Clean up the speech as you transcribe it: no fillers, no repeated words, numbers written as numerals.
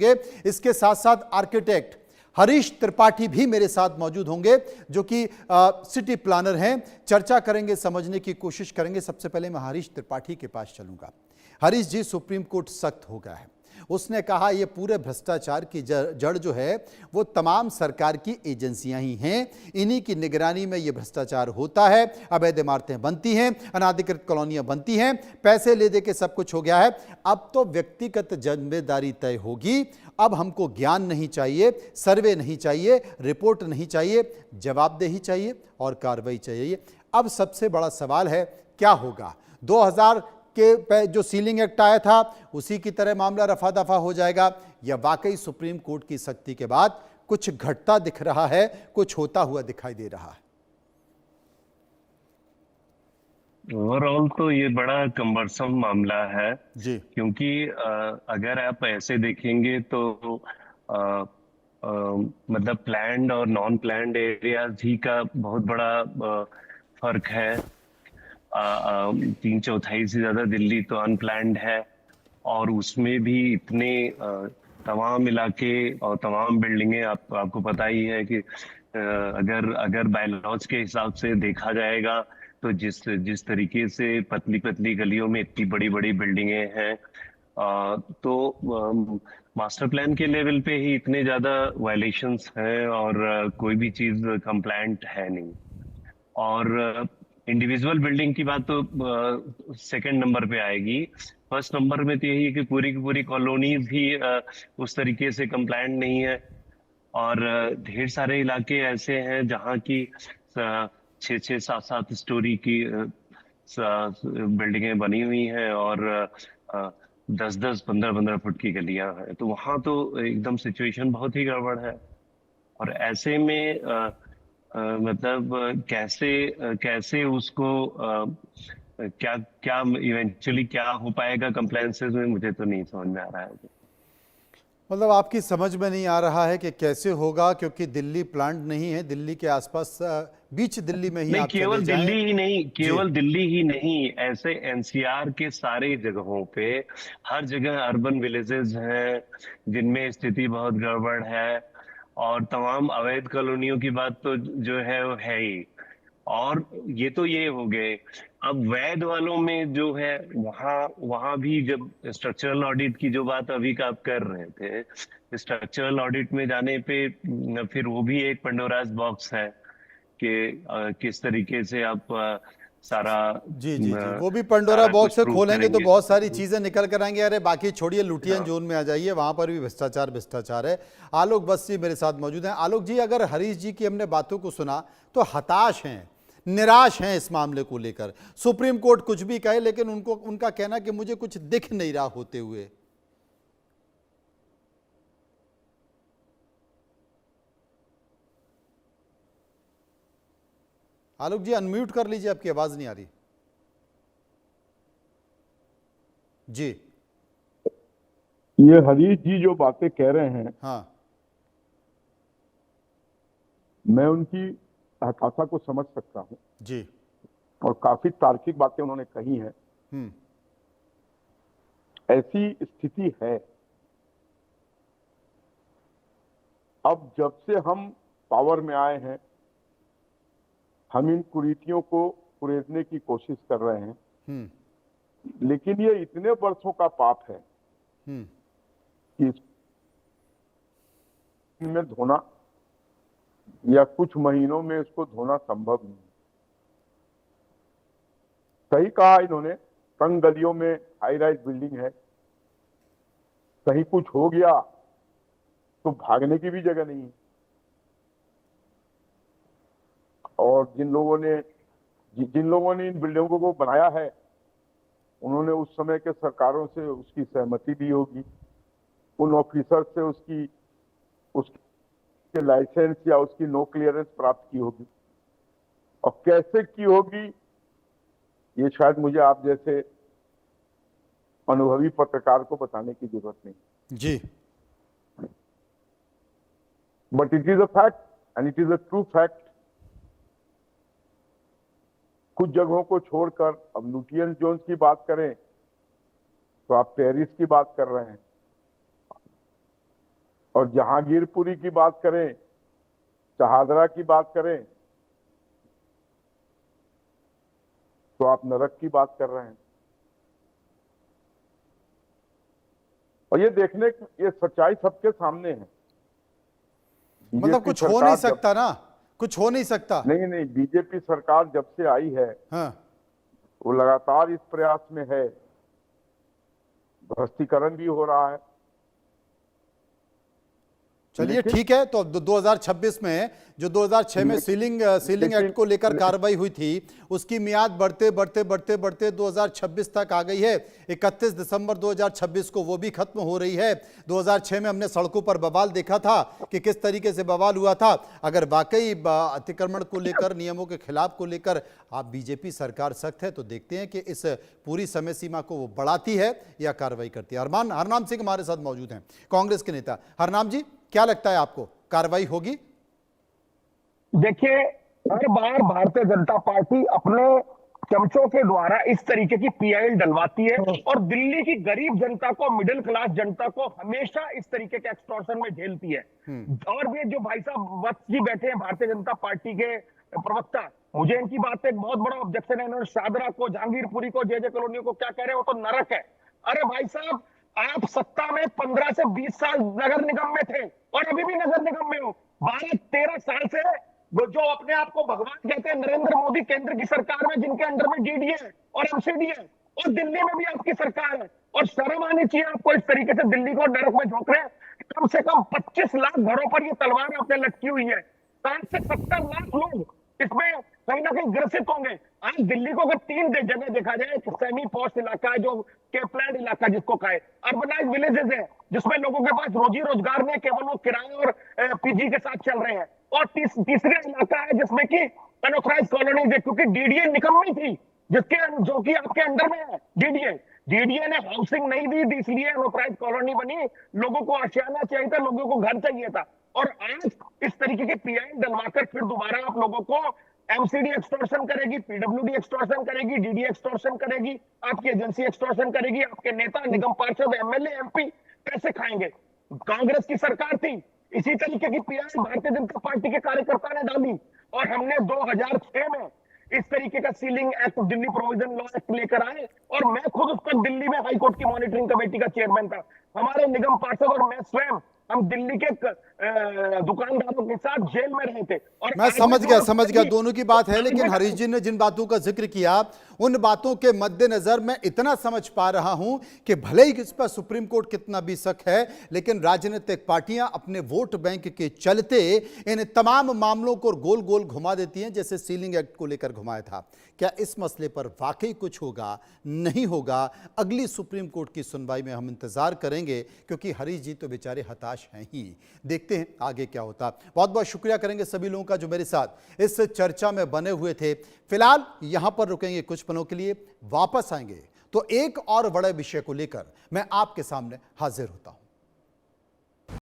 इसके साथ साथ आर्किटेक्ट हरीश त्रिपाठी भी मेरे साथ मौजूद होंगे, जो कि सिटी प्लानर हैं। चर्चा करेंगे, समझने की कोशिश करेंगे। सबसे पहले मैं हरीश त्रिपाठी के पास चलूंगा। हरीश जी, सुप्रीम कोर्ट सख्त हो गया है। उसने कहा ये पूरे भ्रष्टाचार की जड़ जो है वो तमाम सरकार की एजेंसियां ही हैं, इन्हीं की निगरानी में ये भ्रष्टाचार होता है। अवैध इमारतें बनती हैं, अनाधिकृत कॉलोनियां बनती हैं, पैसे ले दे के सब कुछ हो गया है। अब तो व्यक्तिगत जिम्मेदारी तय होगी। अब हमको ज्ञान नहीं चाहिए, सर्वे नहीं चाहिए, रिपोर्ट नहीं चाहिए, जवाबदेही चाहिए और कार्रवाई चाहिए। अब सबसे बड़ा सवाल है क्या होगा? 2000 के जो सीलिंग एक्ट आया था उसी की तरह मामला रफा दफा हो जाएगा, या वाकई सुप्रीम कोर्ट की सख्ती के बाद कुछ घटता दिख रहा है, कुछ होता हुआ दिखाई दे रहा है? ओवरऑल तो ये बड़ा कम्बरसम मामला है जी क्योंकि अगर आप ऐसे देखेंगे तो अ, मतलब प्लैन्ड और नॉन प्लैन्ड एरियाज ही का बहुत बड़ा फर्क है। 3/4 से ज्यादा दिल्ली तो अनप्लैन्ड है और उसमें भी इतने तमाम इलाके और तमाम बिल्डिंगें आपको पता ही है कि अगर अगर बायलॉज के हिसाब से देखा जाएगा तो जिस जिस तरीके से पतली पतली गलियों में इतनी बड़ी बड़ी बिल्डिंगें हैं, तो मास्टर प्लान के लेवल पे ही इतने ज्यादा वायलेशंस हैं और कोई भी चीज कंप्लायंट है नहीं। और इंडिविजुअल बिल्डिंग की बात तो सेकंड नंबर पे आएगी। फर्स्ट नंबर में तो यही है कि पूरी की पूरी कॉलोनीज ही उस तरीके से कंप्लायंट नहीं है। और ढेर सारे इलाके ऐसे हैं जहाँ की 6-6, 7-7 स्टोरी की बिल्डिंगें बनी हुई हैं और 10-10, 15-15 फुट की गलियां हैं, तो वहां तो एकदम सिचुएशन बहुत ही गड़बड़ है। और ऐसे में मतलब कैसे कैसे उसको क्या क्या इवेंचुअली क्या हो पाएगा कंप्लायंसेस में, मुझे तो नहीं समझ में आ रहा है। मतलब आपकी समझ में नहीं आ रहा है कि कैसे होगा, क्योंकि दिल्ली प्लांट नहीं है। दिल्ली के आसपास बीच दिल्ली में ही नहीं, आप चले जाएं। जी केवल दिल्ली ही नहीं, ऐसे एनसीआर के सारे जगहों पे हर जगह अर्बन विलेजेस हैं जिनमें स्थिति बहुत गड़बड़ है। और तमाम अवैध कॉलोनियों की बात तो जो है वो है ही। और ये तो ये हो गए। अब वैध वालों में जो है वहां वहां भी जब स्ट्रक्चरल ऑडिट की जो बात अभी का आप कर रहे थे, स्ट्रक्चरल ऑडिट में जाने पे फिर वो भी एक पंडोरास बॉक्स है कि किस तरीके से आप सारा जी जी जी, वो भी पंडोरा सारा कुछ बॉक्स से प्रूव खोलेंगे तो करेंगे। बहुत सारी चीजें निकल कर आएंगे। अरे बाकी छोड़िए, लुटियन हाँ। जोन में आ जाइए, वहां पर भी भ्रष्टाचार भ्रष्टाचार है। आलोक बस जी मेरे साथ मौजूद हैं। आलोक जी, अगर हरीश जी की हमने बातों को सुना तो हताश हैं, निराश हैं इस मामले को लेकर। सुप्रीम कोर्ट कुछ भी कहे, लेकिन उनको उनका कहना कि मुझे कुछ दिख नहीं रहा होते हुए। आलोक जी अनम्यूट कर लीजिए, आपकी आवाज नहीं आ रही। जी ये हरीश जी जो बातें कह रहे हैं, हाँ मैं उनकी हताशा को समझ सकता हूं जी और काफी तार्किक बातें उन्होंने कही हैं। ऐसी स्थिति है। अब जब से हम पावर में आए हैं, हम इन कुरीतियों को कुरेदने की कोशिश कर रहे हैं, लेकिन ये इतने वर्षों का पाप है कि इसमें धोना या कुछ महीनों में इसको धोना संभव नहीं। सही कहा इन्होंने, तंग गलियों में हाई राइज बिल्डिंग है, कहीं कुछ हो गया तो भागने की भी जगह नहीं है। और जिन लोगों ने इन बिल्डिंगों को बनाया है, उन्होंने उस समय के सरकारों से उसकी सहमति ली होगी, उन ऑफिसर से उसके लाइसेंस या उसकी नो क्लियरेंस प्राप्त की होगी। और कैसे की होगी ये शायद मुझे आप जैसे अनुभवी पत्रकार को बताने की जरूरत नहीं जी। But it is a fact and it is a true fact. कुछ जगहों को छोड़कर, अब लुटियन जोन्स की बात करें तो आप पेरिस की बात कर रहे हैं, और जहांगीरपुरी की बात करें, शहादरा की बात करें, तो आप नरक की बात कर रहे हैं। और ये देखने, ये सच्चाई सबके सामने है। मतलब बीजेपी कुछ हो सरकार नहीं जब- सकता ना, कुछ हो नहीं सकता। नहीं, बीजेपी सरकार जब से आई है हाँ, वो लगातार इस प्रयास में है, भ्रष्टीकरण भी हो रहा है। चलिए लेकिन- ठीक है। तो 2026 में जो 2006 में सीलिंग एक्ट को लेकर कार्रवाई हुई थी, उसकी मियाद बढ़ते बढ़ते बढ़ते बढ़ते 2026 तक आ गई है। 31 दिसंबर 2026 को वो भी खत्म हो रही है। 2006 में हमने सड़कों पर बवाल देखा था कि किस तरीके से बवाल हुआ था। अगर वाकई अतिक्रमण को लेकर, नियमों के खिलाफ को लेकर आप बीजेपी सरकार सख्त है, तो देखते हैं कि इस पूरी समय सीमा को वो बढ़ाती है या कार्रवाई करती है। हरनाम सिंह हमारे साथ मौजूद हैं, कांग्रेस के नेता। हरनाम जी, क्या लगता है आपको, कार्रवाई होगी? देखिए, हर बार भारतीय जनता पार्टी अपने चमचों के द्वारा इस तरीके की पीआईएल डलवाती है और दिल्ली की गरीब जनता को, मिडिल क्लास जनता को हमेशा इस तरीके के एक्सटॉर्शन में झेलती है। और ये जो भाई साहब वत्स जी बैठे हैं भारतीय जनता पार्टी के प्रवक्ता, मुझे इनकी बात पे एक बहुत बड़ा ऑब्जेक्शन है। इन्होंने शादरा को, जहांगीरपुरी को, जे कॉलोनी को क्या कह रहे हैं, वो तो नरक है। अरे भाई साहब, आप सत्ता में 15 से 20 साल नगर निगम में थे और अभी भी नगर निगम में हो। 12-13 साल से वो जो अपने आप को भगवान कहते हैं, नरेंद्र मोदी केंद्र की सरकार में, जिनके अंडर में डीडी है और एमसीडी है, और दिल्ली में भी आपकी सरकार है। और शर्म आनी चाहिए आपको, इस तरीके से दिल्ली को नरक में झोंक रहे हैं। कम से कम 25 लाख घरों पर ये तलवार अपने लटकी हुई है। 60 से 70 लाख लोग इसमें कहीं ना कहीं ग्रसित होंगे। आज दिल्ली को अगर 3 जगह देखा जाए, सेमी पॉश इलाका है, जो केपलैंड इलाका जिसको कहे, अर्बनाइज विलेजेस है जिसमें लोगों के पास रोजी रोजगार नहीं, केवल वो किराए और पीजी के साथ चल रहे हैं, और तीसरा इलाका है जिसमें कि अनऑथराइज कॉलोनीज है, क्योंकि डीडीए निकम्मी थी, जो कि आपके अंडर में है। डीडीए ने हाउसिंग नहीं दी, इसलिए अनऑथराइज कॉलोनी बनी। लोगों को आशियाना चाहिए था, लोगों को घर चाहिए था। और आज इस तरीके के पीआईएल डलवाकर फिर दोबारा आप लोगों को एमसीडी एक्सटॉर्शन करेगी, पीडब्ल्यूडी एक्सटॉर्शन करेगी, डीडी एक्सटॉर्शन करेगी, आपकी एजेंसी एक्सटॉर्शन करेगी। आपके नेता, निगम पार्षद, एमएलए, एमपी कैसे खाएंगे? कांग्रेस की सरकार थी, इसी तरीके की पीआईएल भारतीय जनता पार्टी के कार्यकर्ता ने डाली, और हमने 2006 में इस तरीके का ceiling act, Delhi provision law act लेकर आए, और मैं खुद उस पर दिल्ली में हाईकोर्ट की मॉनिटरिंग कमेटी का चेयरमैन था। हमारे निगम पार्षद और मैं स्वयं, हम दिल्ली के दुकानदारों के साथ जेल में रहे थे। और मैं समझ गया दोनों की बात है। लेकिन हरीश जी ने जिन बातों का जिक्र किया, उन बातों के मद्देनजर मैं इतना समझ पा रहा हूं कि भले ही इस पर सुप्रीम कोर्ट कितना भी शक है, लेकिन राजनीतिक पार्टियां अपने वोट बैंक के चलते इन तमाम मामलों को गोल गोल घुमा देती हैं, जैसे सीलिंग एक्ट को लेकर घुमाया था। क्या इस मसले पर वाकई कुछ होगा, नहीं होगा? अगली सुप्रीम कोर्ट की सुनवाई में हम इंतजार करेंगे, क्योंकि हरीश जी तो बेचारे हताश हैं ही। देखते हैं आगे क्या होता। बहुत बहुत शुक्रिया करेंगे सभी लोगों का जो मेरे साथ इस चर्चा में बने हुए थे। फिलहाल यहां पर रुकेंगे कुछ पलों के लिए, वापस आएंगे तो एक और बड़े विषय को लेकर मैं आपके सामने हाजिर होता हूं।